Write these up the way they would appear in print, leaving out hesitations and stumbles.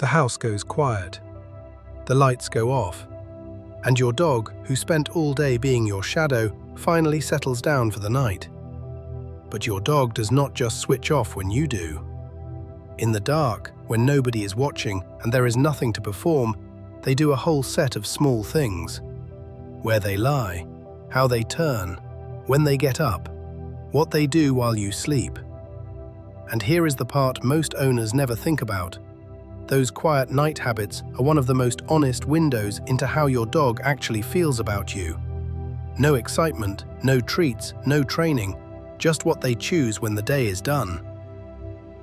The house goes quiet. The lights go off. And your dog, who spent all day being your shadow, finally settles down for the night. But your dog does not just switch off when you do. In the dark, when nobody is watching and there is nothing to perform, they do a whole set of small things. Where they lie, how they turn, when they get up, what they do while you sleep. And here is the part most owners never think about. Those quiet night habits are one of the most honest windows into how your dog actually feels about you. No excitement, no treats, no training, just what they choose when the day is done.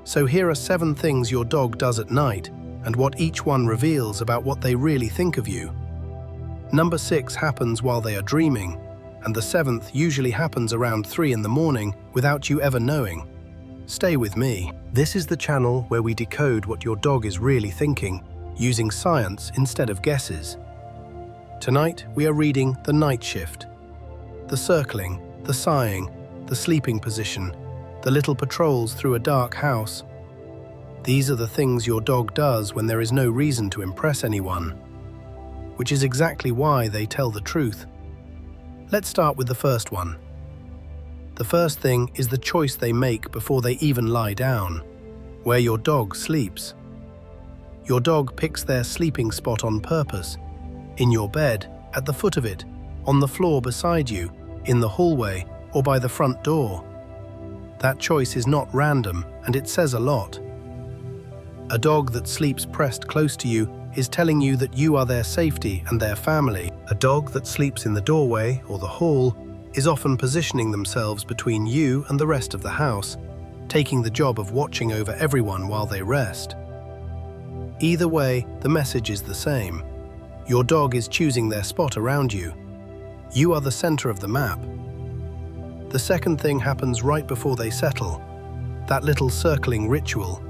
So here are 7 things your dog does at night and what each one reveals about what they really think of you. Number 6 happens while they are dreaming, and the 7th usually happens around 3 in the morning without you ever knowing. Stay with me. This is the channel where we decode what your dog is really thinking, using science instead of guesses. Tonight, we are reading the night shift. The circling, the sighing, the sleeping position, the little patrols through a dark house. These are the things your dog does when there is no reason to impress anyone, which is exactly why they tell the truth. Let's start with the first one. The first thing is the choice they make before they even lie down, where your dog sleeps. Your dog picks their sleeping spot on purpose, in your bed, at the foot of it, on the floor beside you, in the hallway, or by the front door. That choice is not random, and it says a lot. A dog that sleeps pressed close to you is telling you that you are their safety and their family. A dog that sleeps in the doorway or the hall is often positioning themselves between you and the rest of the house, taking the job of watching over everyone while they rest. Either way, the message is the same. Your dog is choosing their spot around you. You are the center of the map. The second thing happens right before they settle, that little circling ritual.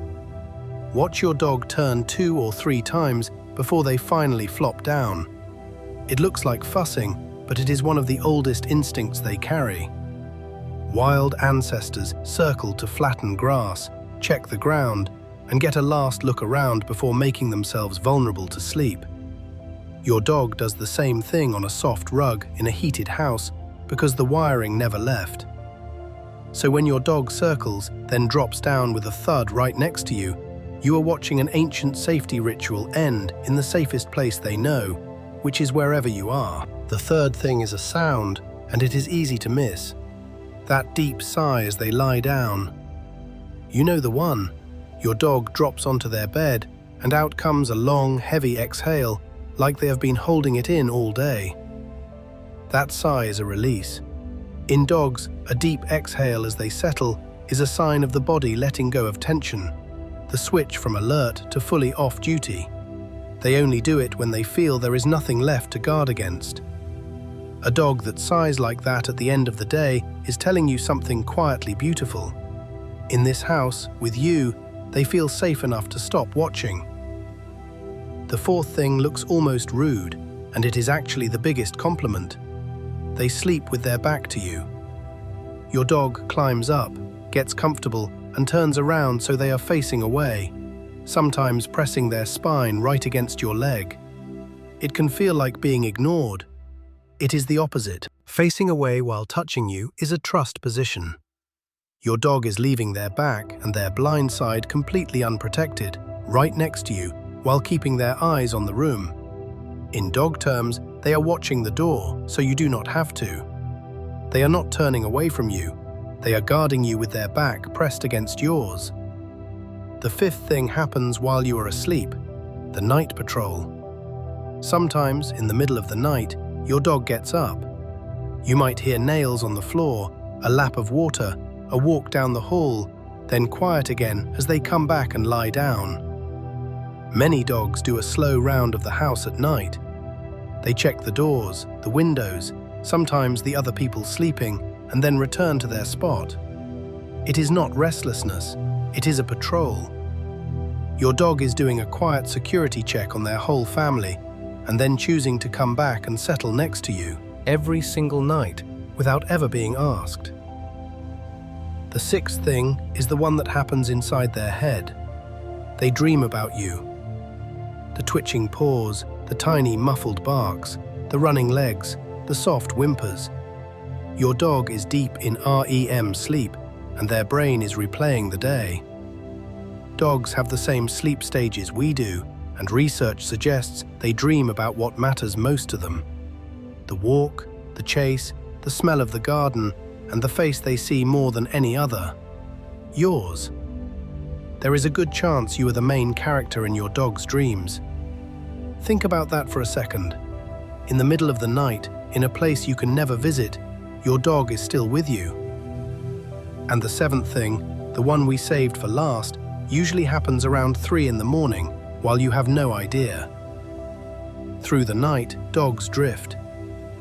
Watch your dog turn 2 or 3 times before they finally flop down. It looks like fussing, but it is one of the oldest instincts they carry. Wild ancestors circle to flatten grass, check the ground, and get a last look around before making themselves vulnerable to sleep. Your dog does the same thing on a soft rug in a heated house because the wiring never left. So when your dog circles, then drops down with a thud right next to you, you are watching an ancient safety ritual end in the safest place they know, which is wherever you are. The third thing is a sound, and it is easy to miss. That deep sigh as they lie down. You know the one. Your dog drops onto their bed, and out comes a long, heavy exhale, like they have been holding it in all day. That sigh is a release. In dogs, a deep exhale as they settle is a sign of the body letting go of tension, the switch from alert to fully off duty. They only do it when they feel there is nothing left to guard against. A dog that sighs like that at the end of the day is telling you something quietly beautiful. In this house, with you, they feel safe enough to stop watching. The fourth thing looks almost rude, and it is actually the biggest compliment. They sleep with their back to you. Your dog climbs up, gets comfortable, and turns around so they are facing away, sometimes pressing their spine right against your leg. It can feel like being ignored. It is the opposite. Facing away while touching you is a trust position. Your dog is leaving their back and their blind side completely unprotected, right next to you, while keeping their eyes on the room. In dog terms, they are watching the door, so you do not have to. They are not turning away from you. They are guarding you with their back pressed against yours. The fifth thing happens while you are asleep, the night patrol. Sometimes, in the middle of the night, your dog gets up. You might hear nails on the floor, a lap of water, a walk down the hall, then quiet again as they come back and lie down. Many dogs do a slow round of the house at night. They check the doors, the windows, sometimes the other people sleeping, and then return to their spot. It is not restlessness, it is a patrol. Your dog is doing a quiet security check on their whole family, and then choosing to come back and settle next to you every single night without ever being asked. The sixth thing is the one that happens inside their head. They dream about you. The twitching paws, the tiny muffled barks, the running legs, the soft whimpers. Your dog is deep in REM sleep, and their brain is replaying the day. Dogs have the same sleep stages we do, and research suggests they dream about what matters most to them. The walk, the chase, the smell of the garden, and the face they see more than any other. Yours. There is a good chance you are the main character in your dog's dreams. Think about that for a second. In the middle of the night, in a place you can never visit, your dog is still with you. And the seventh thing, the one we saved for last, usually happens around 3 in the morning, while you have no idea. Through the night, dogs drift.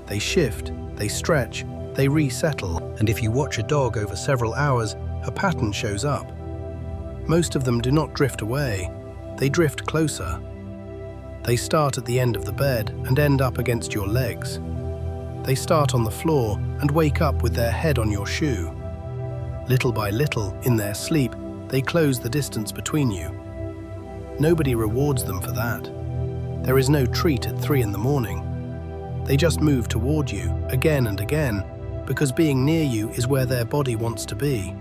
They shift, they stretch, they resettle, and if you watch a dog over several hours, a pattern shows up. Most of them do not drift away, they drift closer. They start at the end of the bed and end up against your legs. They start on the floor and wake up with their head on your shoe. Little by little, in their sleep, they close the distance between you. Nobody rewards them for that. There is no treat at 3 in the morning. They just move toward you, again and again, because being near you is where their body wants to be.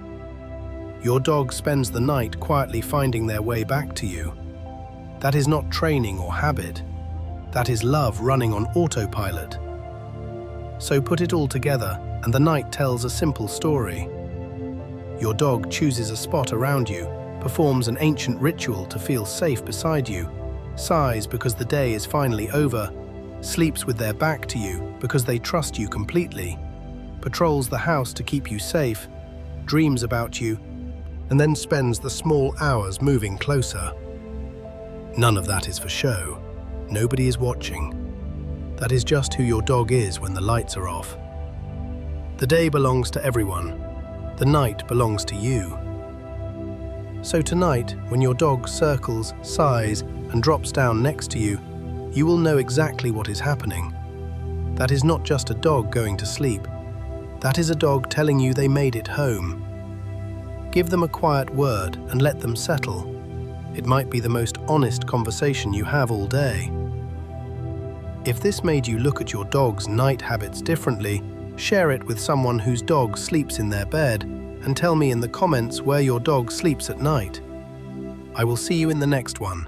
Your dog spends the night quietly finding their way back to you. That is not training or habit. That is love running on autopilot. So put it all together, and the night tells a simple story. Your dog chooses a spot around you, performs an ancient ritual to feel safe beside you, sighs because the day is finally over, sleeps with their back to you because they trust you completely, patrols the house to keep you safe, dreams about you, and then spends the small hours moving closer. None of that is for show. Nobody is watching. That is just who your dog is when the lights are off. The day belongs to everyone. The night belongs to you. So tonight, when your dog circles, sighs, and drops down next to you, you will know exactly what is happening. That is not just a dog going to sleep. That is a dog telling you they made it home. Give them a quiet word and let them settle. It might be the most honest conversation you have all day. If this made you look at your dog's night habits differently, share it with someone whose dog sleeps in their bed and tell me in the comments where your dog sleeps at night. I will see you in the next one.